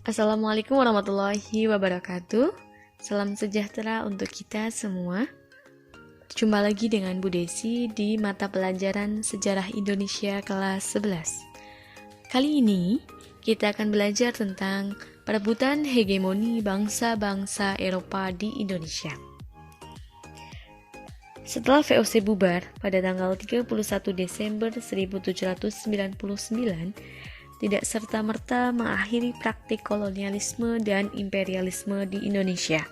Assalamualaikum warahmatullahi wabarakatuh. Salam sejahtera untuk kita semua. Jumpa lagi dengan Bu Desi di mata pelajaran Sejarah Indonesia kelas 11. Kali ini kita akan belajar tentang perebutan hegemoni bangsa-bangsa Eropa di Indonesia. Setelah VOC bubar pada tanggal 31 Desember 1799, tidak serta-merta mengakhiri praktik kolonialisme dan imperialisme di Indonesia.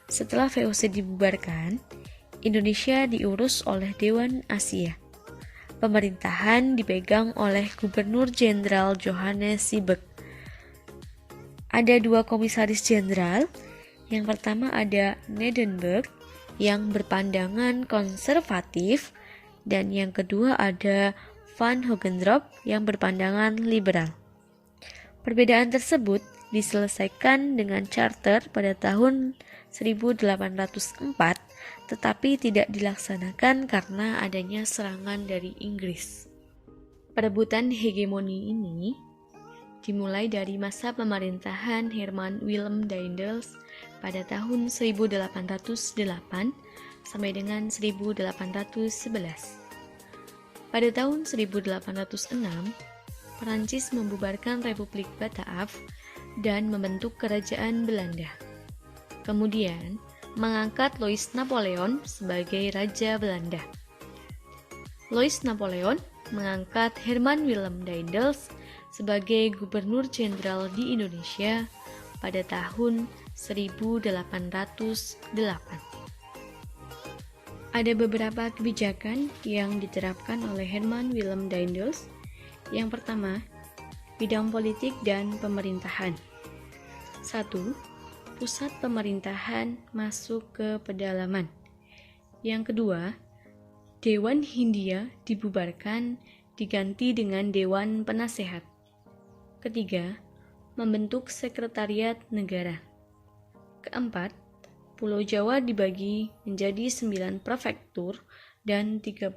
Setelah VOC dibubarkan, Indonesia diurus oleh Dewan Asia. Pemerintahan dipegang oleh Gubernur Jenderal Johannes Sibek. Ada dua komisaris jenderal. Yang pertama ada Nedenburg yang berpandangan konservatif, dan yang kedua ada Van Hogendorp yang berpandangan liberal. Perbedaan tersebut diselesaikan dengan charter pada tahun 1804, tetapi tidak dilaksanakan karena adanya serangan dari Inggris. Perebutan hegemoni ini dimulai dari masa pemerintahan Herman Willem Daendels pada tahun 1808 sampai dengan 1811. Pada tahun 1806, Perancis membubarkan Republik Bataaf dan membentuk Kerajaan Belanda. Kemudian, mengangkat Louis Napoleon sebagai Raja Belanda. Louis Napoleon mengangkat Herman Willem Daendels sebagai Gubernur Jenderal di Indonesia pada tahun 1808. Ada beberapa kebijakan yang diterapkan oleh Herman Willem Daendels. Yang pertama, bidang politik dan pemerintahan. 1. Pusat pemerintahan masuk ke pedalaman. Yang kedua, Dewan Hindia dibubarkan diganti dengan Dewan Penasehat. Ketiga, membentuk Sekretariat Negara. Keempat, Pulau Jawa dibagi menjadi 9 prefektur dan 31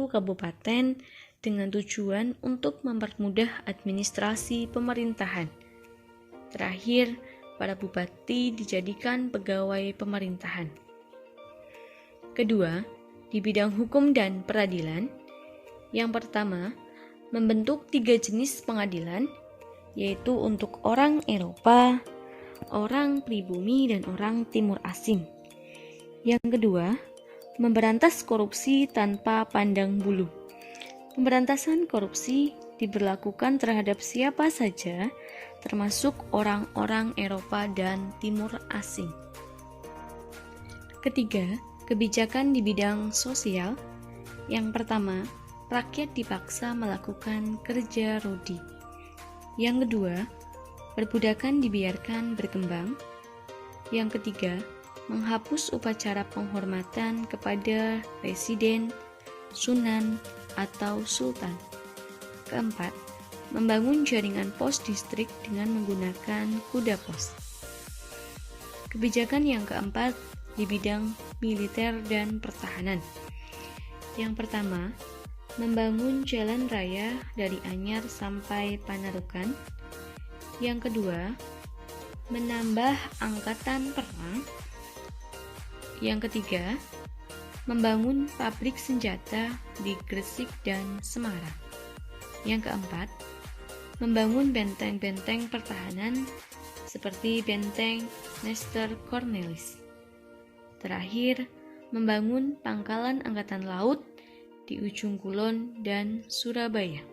kabupaten dengan tujuan untuk mempermudah administrasi pemerintahan. Terakhir, para bupati dijadikan pegawai pemerintahan. Kedua, di bidang hukum dan peradilan. Yang pertama, membentuk 3 jenis pengadilan, yaitu untuk orang Eropa, orang pribumi, dan orang timur asing. Yang kedua, memberantas korupsi tanpa pandang bulu. Pemberantasan korupsi diberlakukan terhadap siapa saja, termasuk orang-orang Eropa dan timur asing. Ketiga, kebijakan di bidang sosial. Yang pertama, rakyat dipaksa melakukan kerja rodi. Yang kedua, perbudakan dibiarkan berkembang. Yang ketiga, menghapus upacara penghormatan kepada presiden, sunan, atau sultan. Keempat, membangun jaringan pos distrik dengan menggunakan kuda pos. Kebijakan yang keempat di bidang militer dan pertahanan. Yang pertama, membangun jalan raya dari Anyar sampai Panarukan. Yang kedua, menambah angkatan perang. Yang ketiga, membangun pabrik senjata di Gresik dan Semarang. Yang keempat, membangun benteng-benteng pertahanan seperti benteng Nestor Cornelis. Terakhir, membangun pangkalan angkatan laut di Ujung Kulon dan Surabaya.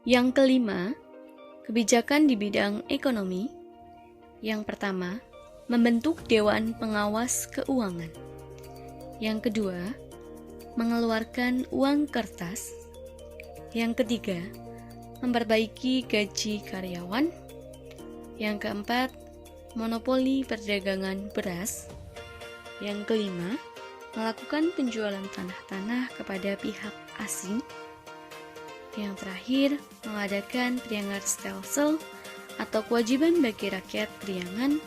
Yang kelima, kebijakan di bidang ekonomi. Yang pertama, membentuk Dewan Pengawas Keuangan. Yang kedua, mengeluarkan uang kertas. Yang ketiga, memperbaiki gaji karyawan. Yang keempat, monopoli perdagangan beras. Yang kelima, melakukan penjualan tanah-tanah kepada pihak asing. Yang terakhir, mengadakan Priangar Stelsel atau kewajiban bagi rakyat Priangan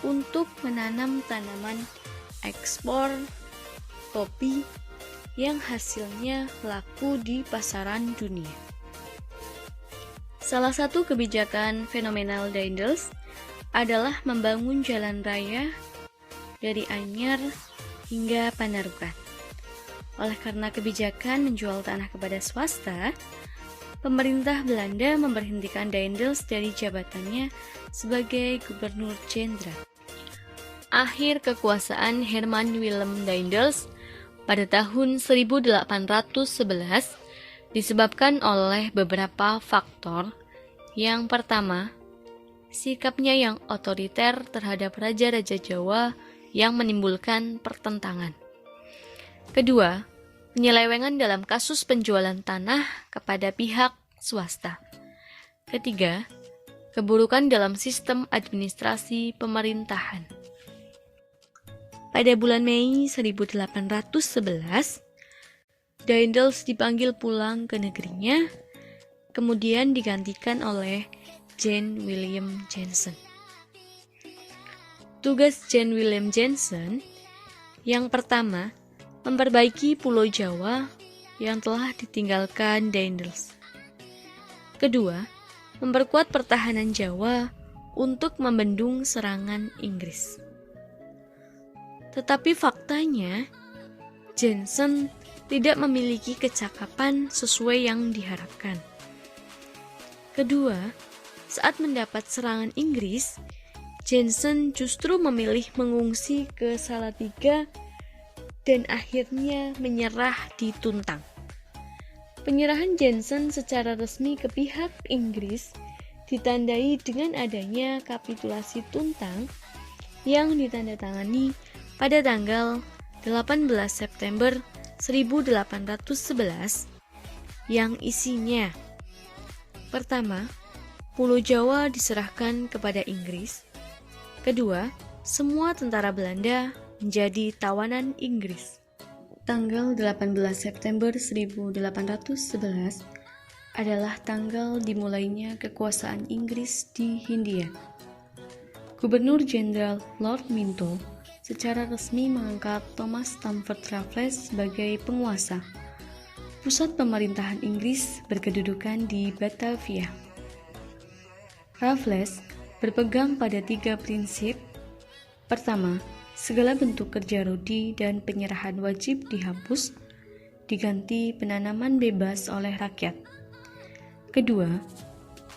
untuk menanam tanaman ekspor topi yang hasilnya laku di pasaran dunia. Salah satu kebijakan fenomenal Daendels adalah membangun jalan raya dari Anyer hingga Panarukan. Oleh karena kebijakan menjual tanah kepada swasta, pemerintah Belanda memberhentikan Daendels dari jabatannya sebagai Gubernur Jenderal. Akhir kekuasaan Herman Willem Daendels pada tahun 1811 disebabkan oleh beberapa faktor. Yang pertama, sikapnya yang otoriter terhadap raja-raja Jawa yang menimbulkan pertentangan. Kedua, penyelewengan dalam kasus penjualan tanah kepada pihak swasta. Ketiga, keburukan dalam sistem administrasi pemerintahan. Pada bulan Mei 1811, Daendels dipanggil pulang ke negerinya, kemudian digantikan oleh Jan Willem Jansen. Tugas Jan Willem Jansen yang pertama, memperbaiki Pulau Jawa yang telah ditinggalkan Daendels. Kedua, memperkuat pertahanan Jawa untuk membendung serangan Inggris. Tetapi faktanya, Jansen tidak memiliki kecakapan sesuai yang diharapkan. Kedua, saat mendapat serangan Inggris, Jansen justru memilih mengungsi ke Salatiga dan akhirnya menyerah di Tuntang. Penyerahan Jansen secara resmi ke pihak Inggris ditandai dengan adanya kapitulasi Tuntang yang ditandatangani pada tanggal 18 September 1811 yang isinya: pertama, Pulau Jawa diserahkan kepada Inggris. Kedua, semua tentara Belanda menjadi tawanan Inggris. Tanggal 18 September 1811 adalah tanggal dimulainya kekuasaan Inggris di Hindia. Gubernur Jenderal Lord Minto secara resmi mengangkat Thomas Stamford Raffles sebagai penguasa. Pusat pemerintahan Inggris berkedudukan di Batavia. Raffles berpegang pada 3 prinsip. Pertama, segala bentuk kerja rodi dan penyerahan wajib dihapus, diganti penanaman bebas oleh rakyat. Kedua,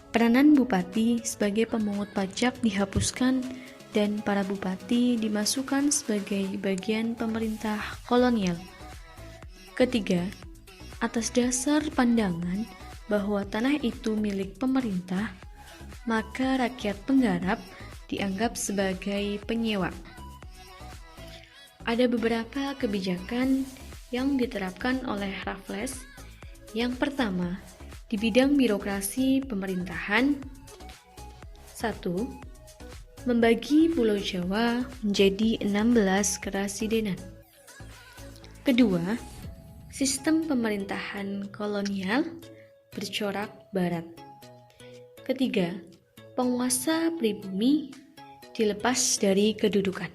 peranan bupati sebagai pemungut pajak dihapuskan dan para bupati dimasukkan sebagai bagian pemerintah kolonial. Ketiga, atas dasar pandangan bahwa tanah itu milik pemerintah, maka rakyat penggarap dianggap sebagai penyewa. Ada beberapa kebijakan yang diterapkan oleh Raffles. Yang pertama, di bidang birokrasi pemerintahan. 1. Membagi Pulau Jawa menjadi 16 kerasidenan. Kedua, sistem pemerintahan kolonial bercorak barat. Ketiga, penguasa pribumi dilepas dari kedudukan.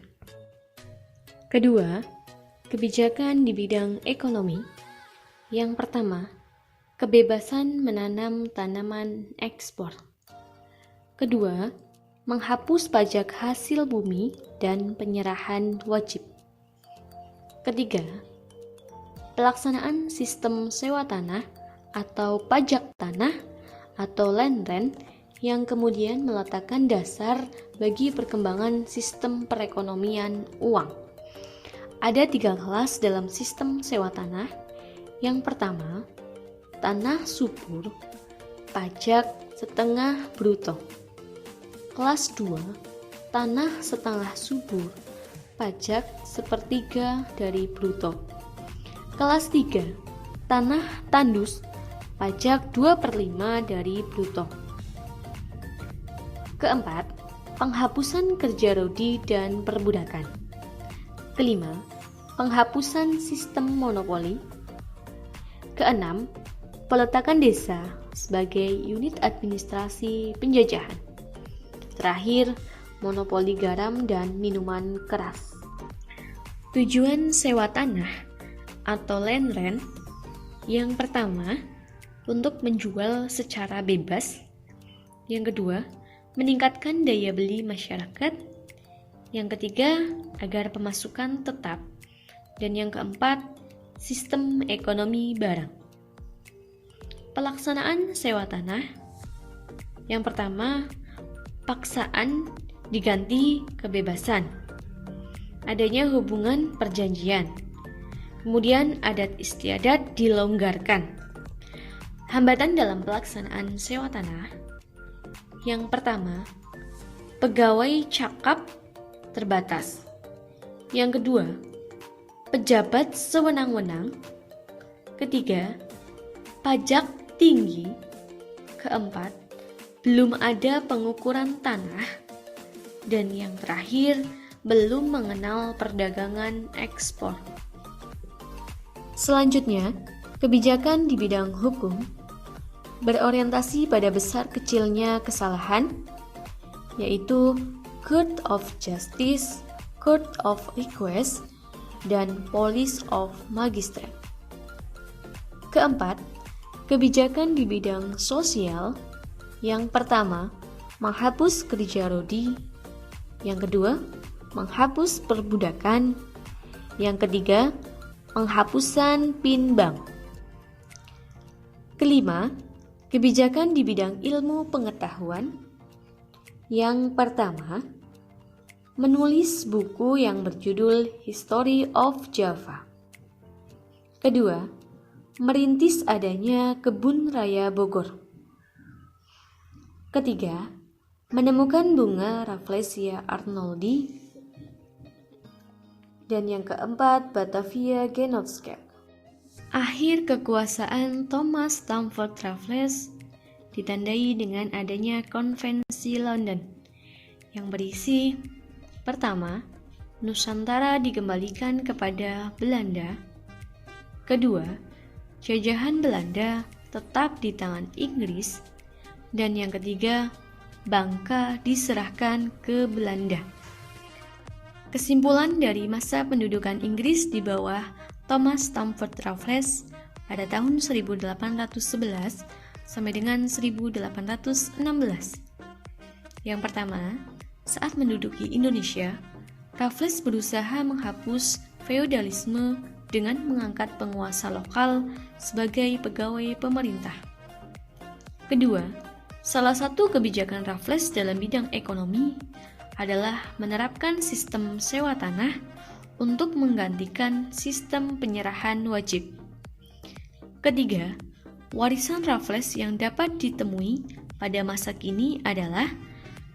Kedua, kebijakan di bidang ekonomi. Yang pertama, kebebasan menanam tanaman ekspor. Kedua, menghapus pajak hasil bumi dan penyerahan wajib. Ketiga, pelaksanaan sistem sewa tanah atau pajak tanah atau land rent yang kemudian meletakkan dasar bagi perkembangan sistem perekonomian uang. Ada 3 kelas dalam sistem sewa tanah. Yang pertama, tanah subur, pajak setengah bruto. Kelas 2, tanah setengah subur, pajak sepertiga dari bruto. Kelas 3, tanah tandus, pajak 2/5 dari bruto. Keempat, penghapusan kerja rodi dan perbudakan. Kelima, penghapusan sistem monopoli. Keenam, peletakan desa sebagai unit administrasi penjajahan. Terakhir, monopoli garam dan minuman keras. Tujuan sewa tanah atau land rent yang pertama, untuk menjual secara bebas Yang kedua, meningkatkan daya beli masyarakat. Yang ketiga, agar pemasukan tetap. Dan yang keempat, sistem ekonomi barang. Pelaksanaan sewa tanah. Yang pertama, paksaan diganti kebebasan. Adanya hubungan perjanjian. Kemudian adat istiadat dilonggarkan. Hambatan dalam pelaksanaan sewa tanah. Yang pertama, pegawai cakap terbatas. Yang kedua, pejabat sewenang-wenang. Ketiga, pajak tinggi. Keempat, belum ada pengukuran tanah. Dan yang terakhir, belum mengenal perdagangan ekspor. Selanjutnya, kebijakan di bidang hukum berorientasi pada besar kecilnya kesalahan, yaitu Court of Justice, Court of Request, dan Police of Magistrate. Keempat, kebijakan di bidang sosial. Yang pertama, menghapus kerja rodi. Yang kedua, menghapus perbudakan. Yang ketiga, penghapusan PIN bank. Kelima, kebijakan di bidang ilmu pengetahuan. Yang pertama, menulis buku yang berjudul History of Java. Kedua, merintis adanya kebun raya Bogor. Ketiga, menemukan bunga Rafflesia arnoldi. Dan yang keempat, Batavia Genootschap. Akhir kekuasaan Thomas Stamford Raffles ditandai dengan adanya Konvensi London yang berisi: pertama, Nusantara dikembalikan kepada Belanda. Kedua, jajahan Belanda tetap di tangan Inggris. Dan yang ketiga, Bangka diserahkan ke Belanda. Kesimpulan dari masa pendudukan Inggris di bawah Thomas Stamford Raffles pada tahun 1811 sampai dengan 1816. Yang pertama, saat menduduki Indonesia, Raffles berusaha menghapus feodalisme dengan mengangkat penguasa lokal sebagai pegawai pemerintah. Kedua, salah satu kebijakan Raffles dalam bidang ekonomi adalah menerapkan sistem sewa tanah untuk menggantikan sistem penyerahan wajib. Ketiga, warisan Raffles yang dapat ditemui pada masa kini adalah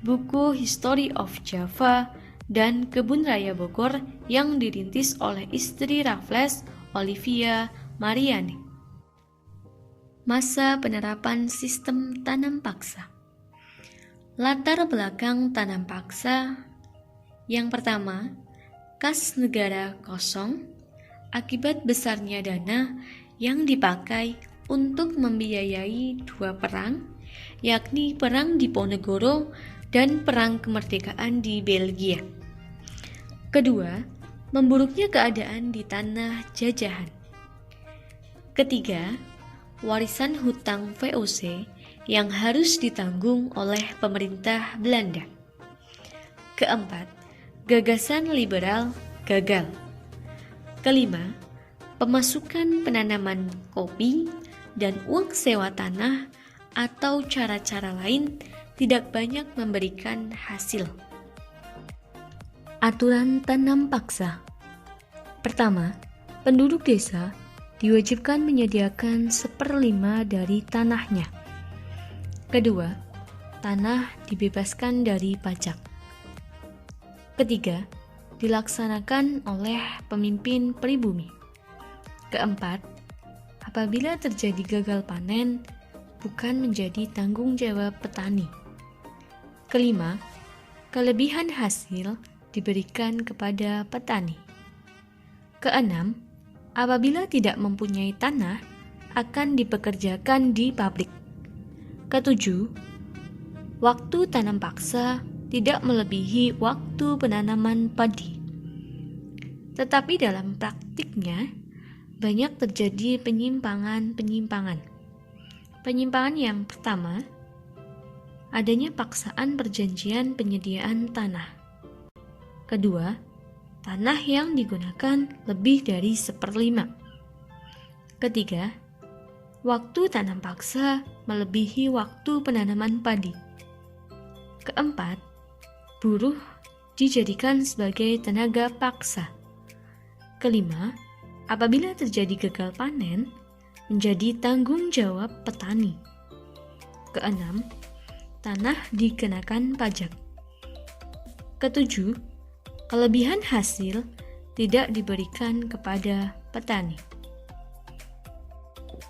buku History of Java dan Kebun Raya Bogor yang dirintis oleh istri Raffles, Olivia Mariani. Masa penerapan sistem tanam paksa. Latar belakang tanam paksa. Yang pertama, kas negara kosong akibat besarnya dana yang dipakai untuk membiayai dua perang, yakni Perang Diponegoro dan Perang Kemerdekaan di Belgia. Kedua, memburuknya keadaan di tanah jajahan. Ketiga, warisan hutang VOC yang harus ditanggung oleh pemerintah Belanda. Keempat, gagasan liberal gagal. Kelima, pemasukan penanaman kopi dan uang sewa tanah atau cara-cara lain tidak banyak memberikan hasil. Aturan tanam paksa. Pertama, penduduk desa diwajibkan menyediakan 1/5 dari tanahnya. Kedua, tanah dibebaskan dari pajak. Ketiga, dilaksanakan oleh pemimpin pribumi. Keempat, apabila terjadi gagal panen, bukan menjadi tanggung jawab petani. Kelima, kelebihan hasil diberikan kepada petani. Keenam, apabila tidak mempunyai tanah, akan dipekerjakan di pabrik. Ketujuh, waktu tanam paksa tidak melebihi waktu penanaman padi. Tetapi dalam praktiknya, banyak terjadi penyimpangan. Penyimpangan yang pertama adanya paksaan perjanjian penyediaan tanah. Kedua, tanah yang digunakan lebih dari 1/5. Ketiga, waktu tanam paksa melebihi waktu penanaman padi. Keempat, buruh dijadikan sebagai tenaga paksa. Kelima, apabila terjadi gagal panen, menjadi tanggung jawab petani. Keenam, tanah dikenakan pajak. Ketujuh, kelebihan hasil tidak diberikan kepada petani.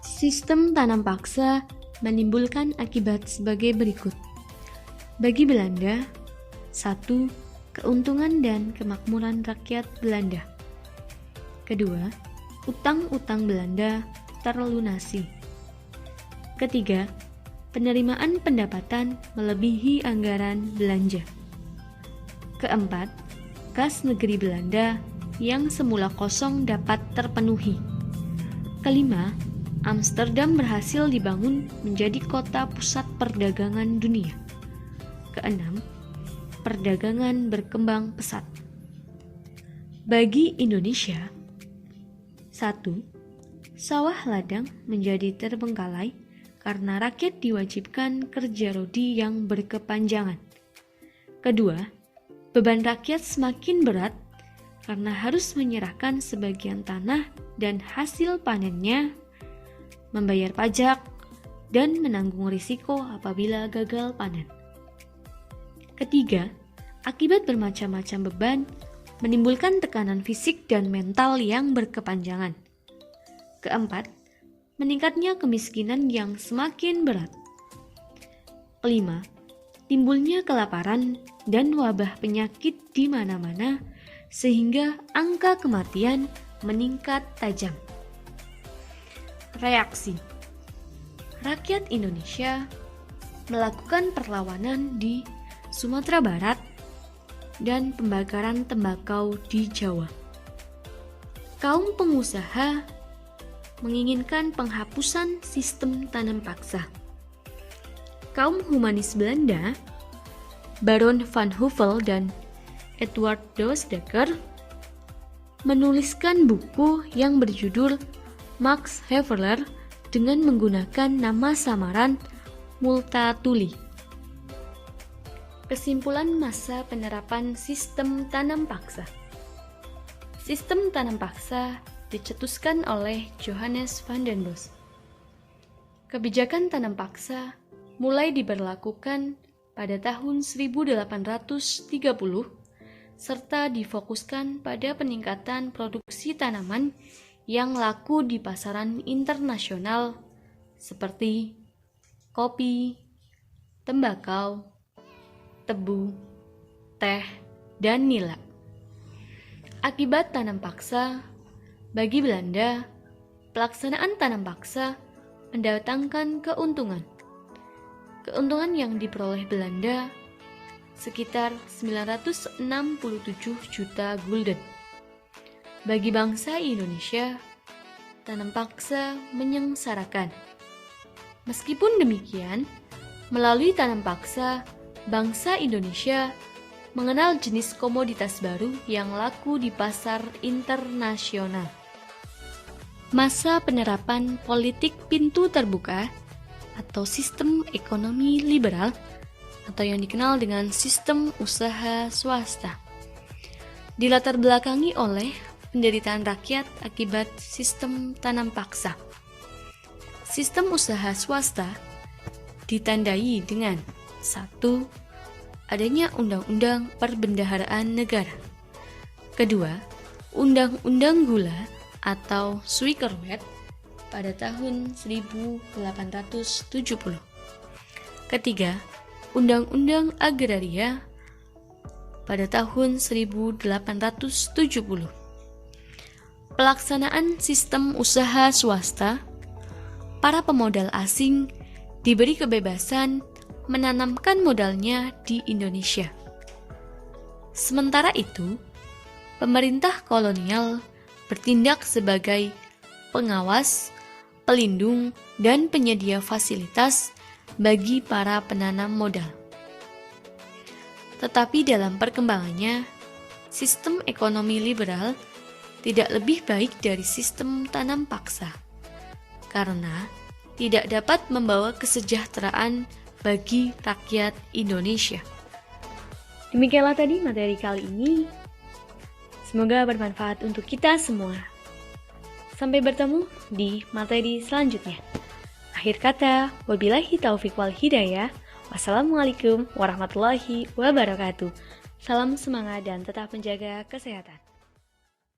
Sistem tanam paksa menimbulkan akibat sebagai berikut. Bagi Belanda, 1. Keuntungan dan kemakmuran rakyat Belanda. Kedua, utang-utang Belanda terlunasi. Ketiga, penerimaan pendapatan melebihi anggaran belanja. Keempat, kas negeri Belanda yang semula kosong dapat terpenuhi. Kelima, Amsterdam berhasil dibangun menjadi kota pusat perdagangan dunia. Keenam, perdagangan berkembang pesat. Bagi Indonesia, 1. Sawah ladang menjadi terbengkalai karena rakyat diwajibkan kerja rodi yang berkepanjangan. Kedua, beban rakyat semakin berat karena harus menyerahkan sebagian tanah dan hasil panennya, membayar pajak, dan menanggung risiko apabila gagal panen. Ketiga, akibat bermacam-macam beban menimbulkan tekanan fisik dan mental yang berkepanjangan. Keempat, meningkatnya kemiskinan yang semakin berat. Kelima, timbulnya kelaparan dan wabah penyakit di mana-mana sehingga angka kematian meningkat tajam. Reaksi. Rakyat Indonesia melakukan perlawanan di Sumatera Barat dan pembakaran tembakau di Jawa. Kaum pengusaha menginginkan penghapusan sistem tanam paksa. Kaum humanis Belanda, Baron van Huvell dan Edward Doesdecker, menuliskan buku yang berjudul Max Havelaar dengan menggunakan nama samaran Multatuli. Kesimpulan masa penerapan sistem tanam paksa. Sistem tanam paksa dicetuskan oleh Johannes van den Bos. Kebijakan tanam paksa mulai diberlakukan pada tahun 1830 serta difokuskan pada peningkatan produksi tanaman yang laku di pasaran internasional seperti kopi, tembakau, tebu, teh, dan nila. Akibat tanam paksa, bagi Belanda, pelaksanaan tanam paksa mendatangkan keuntungan. Keuntungan yang diperoleh Belanda sekitar 967 juta gulden. Bagi bangsa Indonesia, tanam paksa menyengsarakan. Meskipun demikian, melalui tanam paksa, bangsa Indonesia mengenal jenis komoditas baru yang laku di pasar internasional. Masa penerapan politik pintu terbuka atau sistem ekonomi liberal atau yang dikenal dengan sistem usaha swasta dilatar belakangi oleh penderitaan rakyat akibat sistem tanam paksa. Sistem usaha swasta ditandai dengan 1. Adanya Undang-Undang Perbendaharaan Negara. Kedua, Undang-Undang Gula atau Suikerwet pada tahun 1870. Ketiga, Undang-Undang Agraria pada tahun 1870. Pelaksanaan sistem usaha swasta, para pemodal asing diberi kebebasan menanamkan modalnya di Indonesia. Sementara itu, pemerintah kolonial bertindak sebagai pengawas, pelindung, dan penyedia fasilitas bagi para penanam modal. Tetapi dalam perkembangannya, sistem ekonomi liberal tidak lebih baik dari sistem tanam paksa, karena tidak dapat membawa kesejahteraan bagi rakyat Indonesia. Demikianlah tadi materi kali ini. Semoga bermanfaat untuk kita semua. Sampai bertemu di materi selanjutnya. Akhir kata, wabillahi taufiq wal hidayah. Wassalamualaikum warahmatullahi wabarakatuh. Salam semangat dan tetap menjaga kesehatan.